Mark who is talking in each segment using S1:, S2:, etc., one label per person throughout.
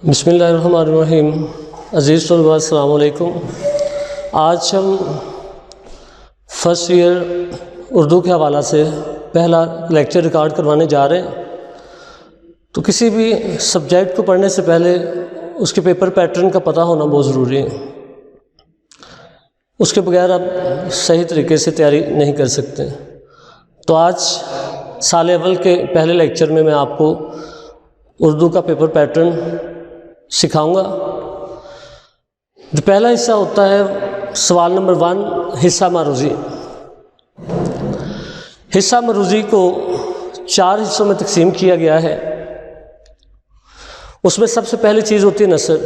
S1: بسم اللہ الرحمن الرحیم۔ عزیز طلباء السلام علیکم۔ آج ہم فرسٹ ایئر اردو کے حوالہ سے پہلا لیکچر ریکارڈ کروانے جا رہے ہیں۔ تو کسی بھی سبجیکٹ کو پڑھنے سے پہلے اس کے پیپر پیٹرن کا پتہ ہونا بہت ضروری ہے۔ اس کے بغیر آپ صحیح طریقے سے تیاری نہیں کر سکتے۔ تو آج سال اول کے پہلے لیکچر میں آپ کو اردو کا پیپر پیٹرن سکھاؤں گا۔ جو پہلا حصہ ہوتا ہے سوال نمبر 1، حصہ معروضی۔ حصہ معروضی کو 4 حصوں میں تقسیم کیا گیا ہے۔ اس میں سب سے پہلی چیز ہوتی ہے نثر۔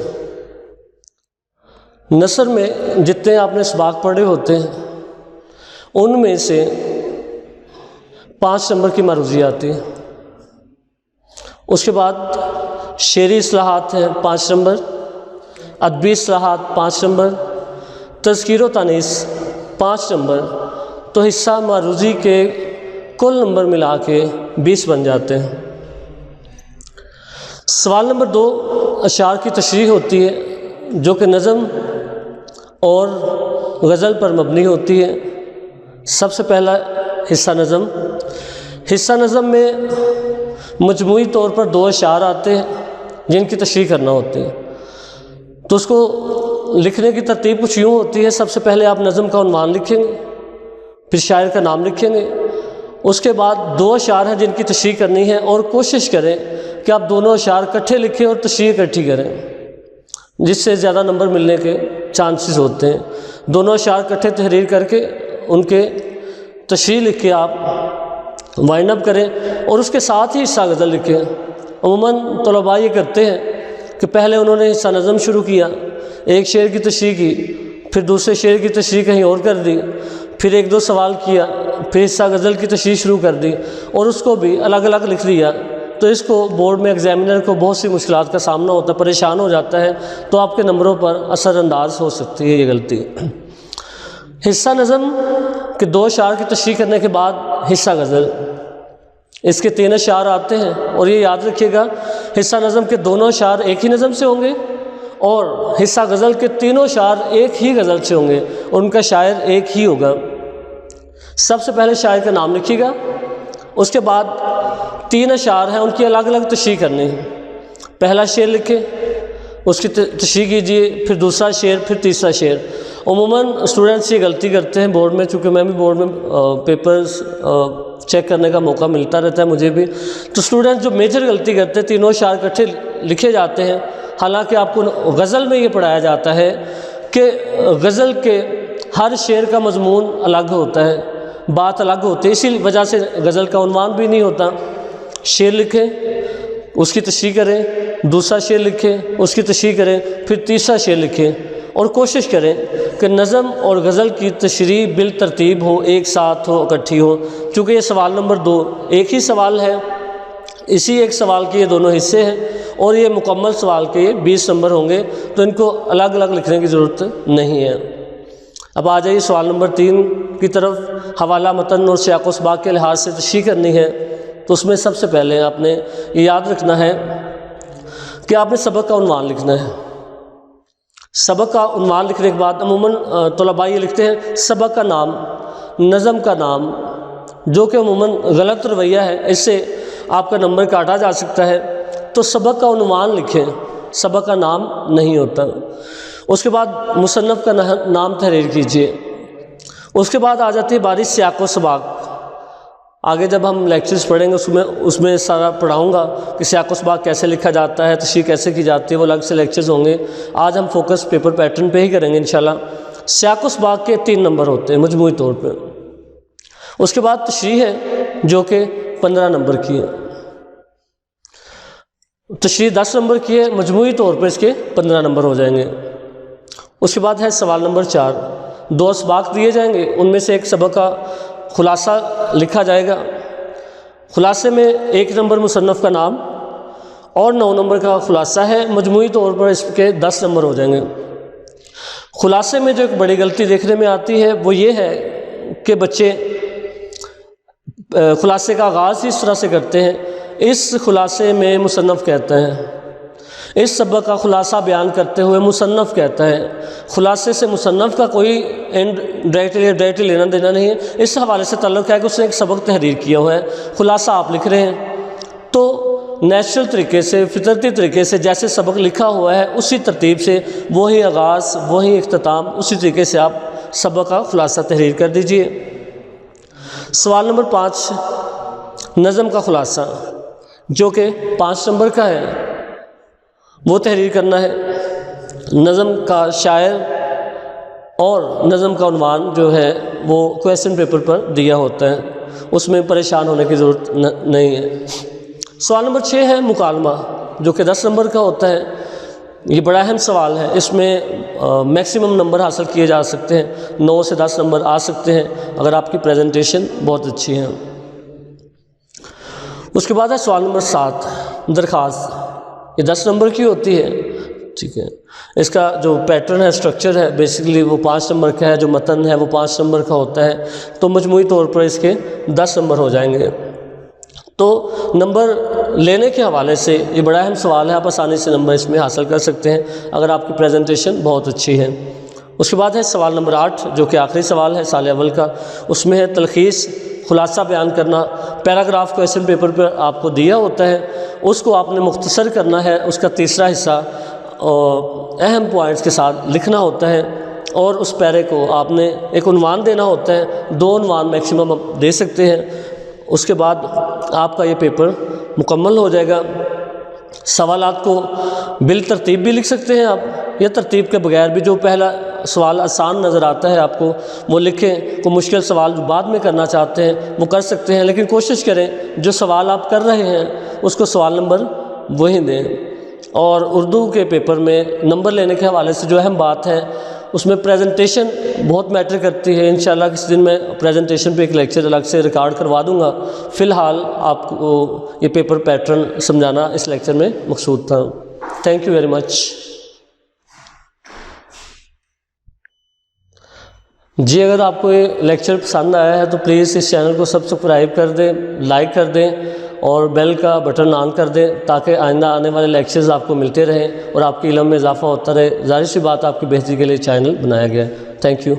S1: نثر میں جتنے آپ نے اسباق پڑھے ہوتے ہیں ان میں سے 5 نمبر کی معروضی آتی ہے۔ اس کے بعد شعری اصطلاحات ہیں 5 نمبر، ادبی اصطلاحات 5 نمبر، تذکیر و تانیث 5 نمبر۔ تو حصہ معروضی کے کل نمبر ملا کے 20 بن جاتے ہیں۔ سوال نمبر 2، اشعار کی تشریح ہوتی ہے جو کہ نظم اور غزل پر مبنی ہوتی ہے۔ سب سے پہلا حصہ نظم۔ حصہ نظم میں مجموعی طور پر 2 اشعار آتے ہیں جن کی تشریح کرنا ہوتی ہے۔ تو اس کو لکھنے کی ترتیب کچھ یوں ہوتی ہے، سب سے پہلے آپ نظم کا عنوان لکھیں گے، پھر شاعر کا نام لکھیں گے، اس کے بعد 2 اشعار ہیں جن کی تشریح کرنی ہے، اور کوشش کریں کہ آپ دونوں اشعار اکٹھے لکھیں اور تشریح اکٹھی کریں، جس سے زیادہ نمبر ملنے کے چانسز ہوتے ہیں۔ دونوں اشعار اکٹھے تحریر کر کے ان کے تشریح لکھ کے آپ وائنڈ اپ کریں، اور اس کے ساتھ ہی حصہ غزل لکھیں۔ عموماً طلباء یہ کرتے ہیں کہ پہلے انہوں نے حصہ نظم شروع کیا، ایک شعر کی تشریح کی، پھر دوسرے شعر کی تشریح کہیں اور کر دی، پھر 1-2 سوال کیا، پھر حصہ غزل کی تشریح شروع کر دی، اور اس کو بھی الگ الگ لکھ لیا۔ تو اس کو بورڈ میں ایگزامینر کو بہت سی مشکلات کا سامنا ہوتا ہے، پریشان ہو جاتا ہے، تو آپ کے نمبروں پر اثر انداز ہو سکتی ہے یہ غلطی۔ حصہ نظم کے 2 اشعار کی تشریح کرنے کے بعد حصہ غزل، اس کے 3 اشعار آتے ہیں، اور یہ یاد رکھیے گا حصہ نظم کے دونوں اشعار ایک ہی نظم سے ہوں گے، اور حصہ غزل کے تینوں اشعار ایک ہی غزل سے ہوں گے، اور ان کا شاعر ایک ہی ہوگا۔ سب سے پہلے شاعر کا نام لکھیے گا، اس کے بعد 3 اشعار ہیں ان کی الگ الگ تشریح کرنی ہے۔ پہلا شعر لکھیں، اس کی تشریح کیجیے، پھر دوسرا شعر، پھر تیسرا شعر۔ عموماً اسٹوڈنٹس یہ غلطی کرتے ہیں بورڈ میں، چونکہ میں بھی بورڈ میں پیپرز چیک کرنے کا موقع ملتا رہتا ہے مجھے بھی، تو اسٹوڈنٹ جو میجر غلطی کرتے ہیں تینوں اشعار اکٹھے لکھے جاتے ہیں، حالانکہ آپ کو غزل میں یہ پڑھایا جاتا ہے کہ غزل کے ہر شعر کا مضمون الگ ہوتا ہے، بات الگ ہوتی ہے، اسی وجہ سے غزل کا عنوان بھی نہیں ہوتا۔ شعر لکھیں، اس کی تشریح کریں، دوسرا شعر لکھیں، اس کی تشریح کریں، پھر تیسرا شعر لکھیں، اور کوشش کریں کہ نظم اور غزل کی تشریح بالترتیب ہو، ایک ساتھ ہو، اکٹھی ہو۔ چونکہ یہ سوال نمبر 2 ایک ہی سوال ہے، اسی ایک سوال کے یہ دونوں حصے ہیں، اور یہ مکمل سوال کے 20 نمبر ہوں گے، تو ان کو الگ الگ لکھنے کی ضرورت نہیں ہے۔ اب آ جائیے سوال نمبر 3 کی طرف۔ حوالہ متن اور سیاق و سباق کے لحاظ سے تشریح کرنی ہے، تو اس میں سب سے پہلے آپ نے یہ یاد رکھنا ہے کہ آپ نے سبق کا عنوان لکھنا ہے۔ سبق کا عنوان لکھنے کے بعد عموماً طلباء یہ لکھتے ہیں سبق کا نام، نظم کا نام، جو کہ عموماً غلط رویہ ہے، اس سے آپ کا نمبر کاٹا جا سکتا ہے۔ تو سبق کا عنوان لکھیں، سبق کا نام نہیں ہوتا۔ اس کے بعد مصنف کا نام تحریر کیجیے۔ اس کے بعد آ جاتی ہے باری سیاق و سباق۔ آگے جب ہم لیکچرز پڑھیں گے اس میں سارا پڑھاؤں گا کہ سیاق و سباق کیسے لکھا جاتا ہے، تشریح کیسے کی جاتی ہے، وہ الگ سے لیکچرز ہوں گے۔ آج ہم فوکس پیپر پیٹرن پہ ہی کریں گے انشاءاللہ۔ سیاق و سباق کے 3 نمبر ہوتے ہیں مجموعی طور پہ۔ اس کے بعد تشریح ہے جو کہ 15 نمبر کی ہے، تشریح 10 نمبر کی ہے، مجموعی طور پہ اس کے 15 نمبر ہو جائیں گے۔ اس کے بعد ہے سوال نمبر 4، 2 اسباق دیے جائیں گے، ان میں سے ایک سبق کا خلاصہ لکھا جائے گا۔ خلاصے میں 1 نمبر مصنف کا نام اور 9 نمبر کا خلاصہ ہے، مجموعی طور پر اس کے 10 نمبر ہو جائیں گے۔ خلاصے میں جو ایک بڑی غلطی دیکھنے میں آتی ہے وہ یہ ہے کہ بچے خلاصے کا آغاز ہی اس طرح سے کرتے ہیں، اس خلاصے میں مصنف کہتے ہیں، اس سبق کا خلاصہ بیان کرتے ہوئے مصنف کہتا ہے، خلاصے سے مصنف کا کوئی اینڈ ڈائریکٹلی لینا دینا نہیں ہے، اس حوالے سے تعلق ہے کہ اس نے ایک سبق تحریر کیا ہوا ہے، خلاصہ آپ لکھ رہے ہیں، تو نیچرل طریقے سے، فطرتی طریقے سے جیسے سبق لکھا ہوا ہے اسی ترتیب سے، وہی آغاز، وہی اختتام، اسی طریقے سے آپ سبق کا خلاصہ تحریر کر دیجئے۔ سوال نمبر 5، نظم کا خلاصہ، جو کہ 5 نمبر کا ہے، وہ تحریر کرنا ہے۔ نظم کا شاعر اور نظم کا عنوان جو ہے وہ کویسچن پیپر پر دیا ہوتا ہے، اس میں پریشان ہونے کی ضرورت نہیں ہے۔ سوال نمبر 6 ہے مکالمہ، جو کہ 10 نمبر کا ہوتا ہے۔ یہ بڑا اہم سوال ہے، اس میں میکسیمم نمبر حاصل کیے جا سکتے ہیں، 9 سے 10 نمبر آ سکتے ہیں اگر آپ کی پریزنٹیشن بہت اچھی ہے۔ اس کے بعد ہے سوال نمبر 7، درخواست، یہ 10 نمبر کی ہوتی ہے، ٹھیک ہے۔ اس کا جو پیٹرن ہے، اسٹرکچر ہے، بیسیکلی وہ 5 نمبر کا ہے، جو متن ہے وہ 5 نمبر کا ہوتا ہے، تو مجموعی طور پر اس کے 10 نمبر ہو جائیں گے۔ تو نمبر لینے کے حوالے سے یہ بڑا اہم سوال ہے، آپ آسانی سے نمبر اس میں حاصل کر سکتے ہیں اگر آپ کی پریزنٹیشن بہت اچھی ہے۔ اس کے بعد ہے سوال نمبر 8، جو کہ آخری سوال ہے سال اول کا، اس میں ہے تلخیص، خلاصہ بیان کرنا۔ پیراگراف کویسچن پیپر پر آپ کو دیا ہوتا ہے، اس کو آپ نے مختصر کرنا ہے، اس کا تیسرا حصہ اہم پوائنٹس کے ساتھ لکھنا ہوتا ہے، اور اس پیرے کو آپ نے ایک عنوان دینا ہوتا ہے، 2 عنوان میکسیمم آپ دے سکتے ہیں۔ اس کے بعد آپ کا یہ پیپر مکمل ہو جائے گا۔ سوالات کو بالترتیب بھی لکھ سکتے ہیں آپ، یا ترتیب کے بغیر بھی، جو پہلا سوال آسان نظر آتا ہے آپ کو وہ لکھیں، کوئی مشکل سوال جو بعد میں کرنا چاہتے ہیں وہ کر سکتے ہیں، لیکن کوشش کریں جو سوال آپ کر رہے ہیں اس کو سوال نمبر وہی دیں۔ اور اردو کے پیپر میں نمبر لینے کے حوالے سے جو اہم بات ہے، اس میں پریزنٹیشن بہت میٹر کرتی ہے۔ انشاءاللہ کسی دن میں پریزنٹیشن پہ ایک لیکچر الگ سے ریکارڈ کروا دوں گا، فی الحال آپ کو یہ پیپر پیٹرن سمجھانا اس لیکچر میں مقصود تھا۔ Thank you very much. جی اگر آپ کو یہ لیکچر پسند آیا ہے تو پلیز اس چینل کو سبسکرائب کر دیں، لائک کر دیں اور بیل کا بٹن آن کر دیں، تاکہ آئندہ آنے والے لیکچرز آپ کو ملتے رہیں اور آپ کے علم میں اضافہ ہوتا رہے۔ ظاہر سی بات آپ کی بہتری کے لیے چینل بنایا گیا ہے۔ Thank you.